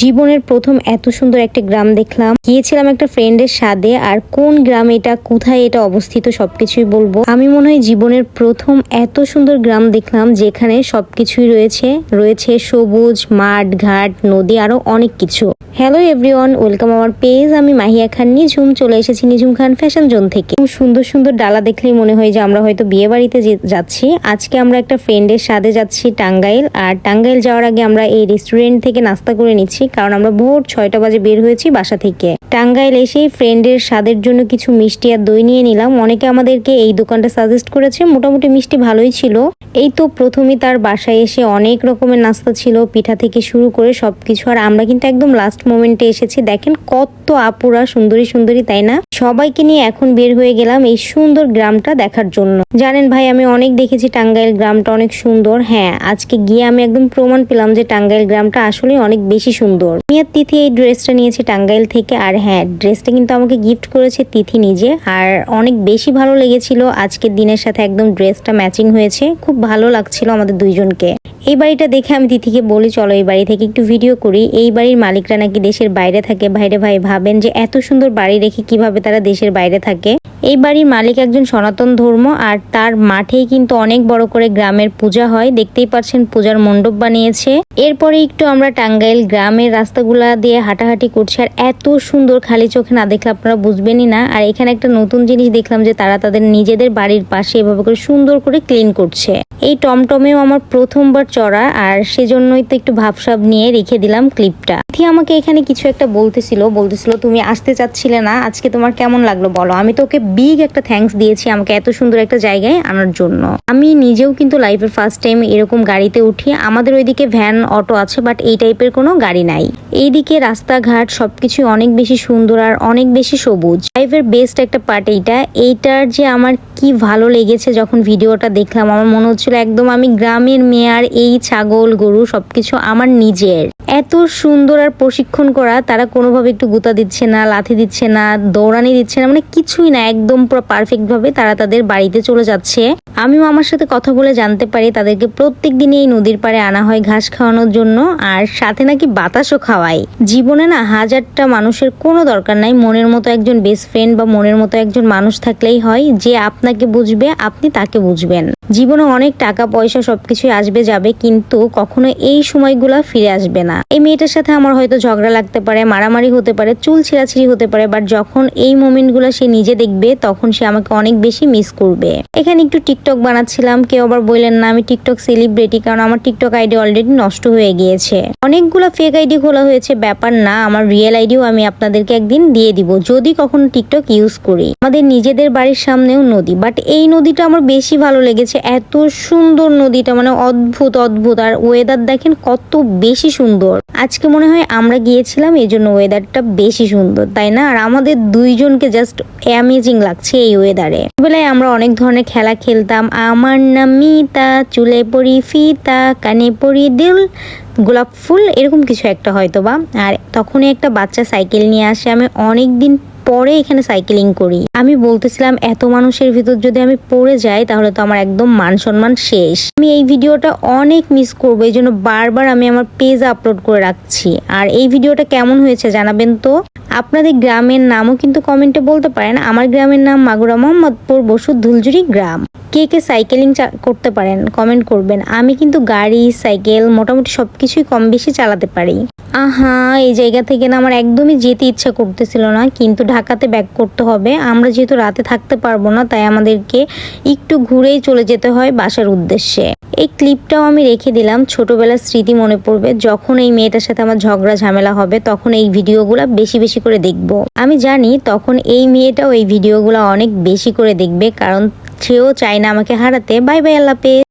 জীবনের প্রথম এত সুন্দর একটা গ্রাম দেখলাম। গিয়েছিলাম একটা ফ্রেন্ডের সাথে, আর কোন গ্রাম এটা, কোথায় এটা অবস্থিত সবকিছুই বলবো। আমি মনে হয় জীবনের প্রথম এত সুন্দর গ্রাম দেখলাম যেখানে সবকিছুই রয়েছে সবুজ মাঠ ঘাট নদী আরো অনেক কিছু। হ্যালো এভরিওয়ান, ওয়েলকাম আমার পেজ। আমি মাহিয়া খান নিঝুম, চলে এসেছি নিঝুম খান ফ্যাশন জোন থেকে। সুন্দর সুন্দর ডালা দেখলেই মনে হয় যে আমরা হয়তো বিয়ে বাড়িতে যাচ্ছি। আজকে আমরা একটা ফ্রেন্ডের সাথে যাচ্ছি টাঙ্গাইল, আর টাঙ্গাইল যাওয়ার আগে আমরা এই রেস্টুরেন্ট থেকে নাস্তা করে নিচ্ছি, কারণ আমরা ভোর 6টা বাজে বের হয়েছি বাসা থেকে। টাঙ্গাইল এসেই ফ্রেন্ডের স্বাদের জন্য কিছু মিষ্টি আর দই নিয়ে নিলাম। অনেকে আমাদেরকে এই দোকানটা সাজেস্ট করেছে, মোটামুটি মিষ্টি ভালোই ছিল। এই তো প্রথমেই তার বাসায় এসে অনেক রকমের নাস্তা ছিল, পিঠা থেকে শুরু করে সবকিছু। আর আমরা কিন্তু একদম লাস্ট মোমেন্টে এসেছি। দেখেন কত আপুরা সুন্দরী সুন্দরী, তাই না? সবাইকে নিয়ে এখন বের হয়ে গেলাম এই সুন্দর গ্রামটা দেখার জন্য। জানেন ভাই, আমি অনেক দেখেছি টাঙ্গাইল গ্রামটা অনেক সুন্দর। হ্যাঁ, আজকে গিয়ে আমি একদম প্রমাণ পেলাম যে টাঙ্গাইল গ্রামটা আসলে অনেক বেশি সুন্দর। আমি আর তিথি এই ড্রেসটা নিয়েছি টাঙ্গাইল থেকে। আর হ্যাঁ, ড্রেসটা কিন্তু আমাকে গিফট করেছে তিথি নিজে, আর অনেক বেশি ভালো লেগেছিল। আজকের দিনের সাথে একদম ড্রেসটা ম্যাচিং হয়েছে, খুব ভালো লাগছিল আমাদের দুইজনকে। এই বাড়িটা দেখে আমি তিথিকে বলি, চলো এই বাড়ি থেকে একটু ভিডিও করি। এই বাড়ির মালিকরা নাকি দেশের বাইরে থাকে। ভাইরে ভাই, ভাবেন যে এত সুন্দর বাড়ি রেখে কিভাবে তারা দেশের বাইরে থাকে। এই বাড়ির মালিক একজন সনাতন ধর্ম, আর তার মাঠেই কিন্তু অনেক বড় করে গ্রামের পূজা হয়। দেখতেই পাচ্ছেন পূজার মণ্ডপ বানিয়েছে। এরপরে একটু আমরা টাঙ্গাইল গ্রামের রাস্তাগুলা দিয়ে হাঁটাহাঁটি করছি, আর এত সুন্দর, খালি চোখে না দেখলে আপনারা বুঝবেনই না। আর এখানে একটা নতুন জিনিস দেখলাম যে তারা তাদের নিজেদের বাড়ির পাশে এভাবে করে সুন্দর করে ক্লিন করছে। এই টমটমেও আমার প্রথমবার চড়া, আর সেজন্যই তো একটু ভাবসাব নিয়ে রেখে দিলাম ক্লিপটা। আমাকে এখানে কিছু একটা বলতেছিল তুমি আসতে চাচ্ছিলে না, আজকে তোমার কেমন লাগলো বলো। আমি তো ওকে বিগ একটা থ্যাঙ্কস দিয়েছি আমাকে এত সুন্দর একটা জায়গায় আনার জন্য। আমি নিজেও কিন্তু লাইফের ফার্স্ট টাইম এরকম গাড়িতে উঠি। আমাদের ওইদিকে ভ্যান অটো আছে, বাট এই টাইপের কোনো গাড়ি নাই। এইদিকে রাস্তাঘাট সবকিছু অনেক বেশি সুন্দর আর অনেক বেশি সবুজ। লাইফের বেস্ট একটা পার্ট এইটার যে আমার কি ভালো লেগেছে যখন ভিডিওটা দেখলাম। আমার মনে হচ্ছিল একদম আমি গ্রামের মেয়ে, আর এই ছাগল গরু সবকিছু আমার নিজের। এত সুন্দর আর প্রশিক্ষণ করা, তারা কোনোভাবে একটু গুতা দিচ্ছে না, লাথি দিচ্ছে না, দৌড়ানি দিচ্ছে না, মানে কিছুই না। একদম পুরো পারফেক্ট ভাবে তারা তাদের বাড়িতে চলে যাচ্ছে। আমিও আমার সাথে কথা বলে জানতে পারি তাদেরকে প্রত্যেক দিনই এই নদীর পাড়ে আনা হয় ঘাস খাওয়ানোর জন্য, আর সাথে নাকি বাতাসও খাওয়ায়। জীবনে না হাজারটা মানুষের কোনো দরকার নাই, মনের মতো একজন বেস্ট ফ্রেন্ড বা মনের মতো একজন মানুষ থাকলেই হয়, যে আপনাকে বুঝবে, আপনি তাকে বুঝবেন। জীবনে অনেক টাকা পয়সা সবকিছুই আসবে যাবে, কিন্তু কখনো এই সময়গুলা ফিরে আসবে না। এই মেয়েটার সাথে আমার হয়তো ঝগড়া লাগতে পারে, মারামারি হতে পারে, চুল ছিঁড়াছিঁড়ি হতে পারে, বাট যখন এই মোমেন্টগুলো সে নিজে দেখবে তখন সে আমাকে অনেক বেশি মিস করবে। এখানে একটু টিকটক বানাচ্ছিলাম। কেউ আবার বললেন না আমি টিকটক সেলিব্রিটি, কারণ আমার টিকটক আইডি অলরেডি নষ্ট হয়ে গিয়েছে। অনেকগুলো ফেক আইডি খোলা হয়েছে, ব্যাপার না। আমার রিয়েল আইডিও আমি আপনাদেরকে একদিন দিয়ে দিব যদি কখনো টিকটক ইউজ করি। আমাদের নিজেদের বাড়ির সামনেও নদী, বাট এই নদীটা আমার বেশি ভালো লেগেছে। এত সুন্দর নদীটা, মানে অদ্ভুত অদ্ভুত। আর ওয়েদার দেখেন কত বেশি সুন্দর। আজকে মনে হয় আমরা গিয়েছিলাম এই জন্য ওয়েদারটা বেশি সুন্দর, তাই না? আর আমাদের দুইজনকে জাস্ট অ্যামেজিং লাগছে এই ওয়েদারে। বেলায় আমরা অনেক ধরনের খেলা খেলতাম। আমার নাম মিতা, চুলে পরি ফিতা, কানে পরি দিল, গোলাপ ফুল, এরকম কিছু একটা হয়তো বা। আর তখনই একটা বাচ্চা সাইকেল নিয়ে আসে। আমি অনেকদিন পরে এখানে সাইকেলিং করি। আমি বলতেছিলাম এত মানুষের ভিতর যদি আমি পড়ে যাই তাহলে তো আমার একদম মান সম্মান শেষ। আমি এই ভিডিওটা অনেক মিস করবো, এই জন্য বারবার আমি আমার পেজে আপলোড করে রাখছি। আর এই ভিডিওটা কেমন হয়েছে জানাবেন তো। আপনাদের গ্রামের নামও কিন্তু কমেন্টে বলতে পারেন। আমার গ্রামের নাম মাগুরা মোহাম্মদপুর বসু ধুলজুরি গ্রাম। কে কে সাইকেলিং করতে পারেন কমেন্ট করবেন। আমি কিন্তু গাড়ি সাইকেল মোটামুটি সবকিছুই কম বেশি চালাতে পারি। এই জায়গা থেকে না আমার একদমই যেতে ইচ্ছা করতেছিল না, কিন্তু ঢাকাতে ব্যাক করতে হবে। আমরা যেহেতু রাতে থাকতে পারবো না, তাই আমাদেরকে একটু ঘুরেই চলে যেতে হয় বাসার উদ্দেশ্যে। এই ক্লিপটাও আমি রেখে দিলাম, ছোটবেলার স্মৃতি মনে পড়বে। যখন এই মেয়েটার সাথে আমার ঝগড়া ঝামেলা হবে তখন এই ভিডিওগুলা বেশি বেশি করে দেখবো। আমি জানি তখন এই মেয়েটাও এই ভিডিওগুলো অনেক বেশি করে দেখবে, কারণ সেও চায় না আমাকে হারাতে। বাই বাই, আল্লাহ হাফেজ।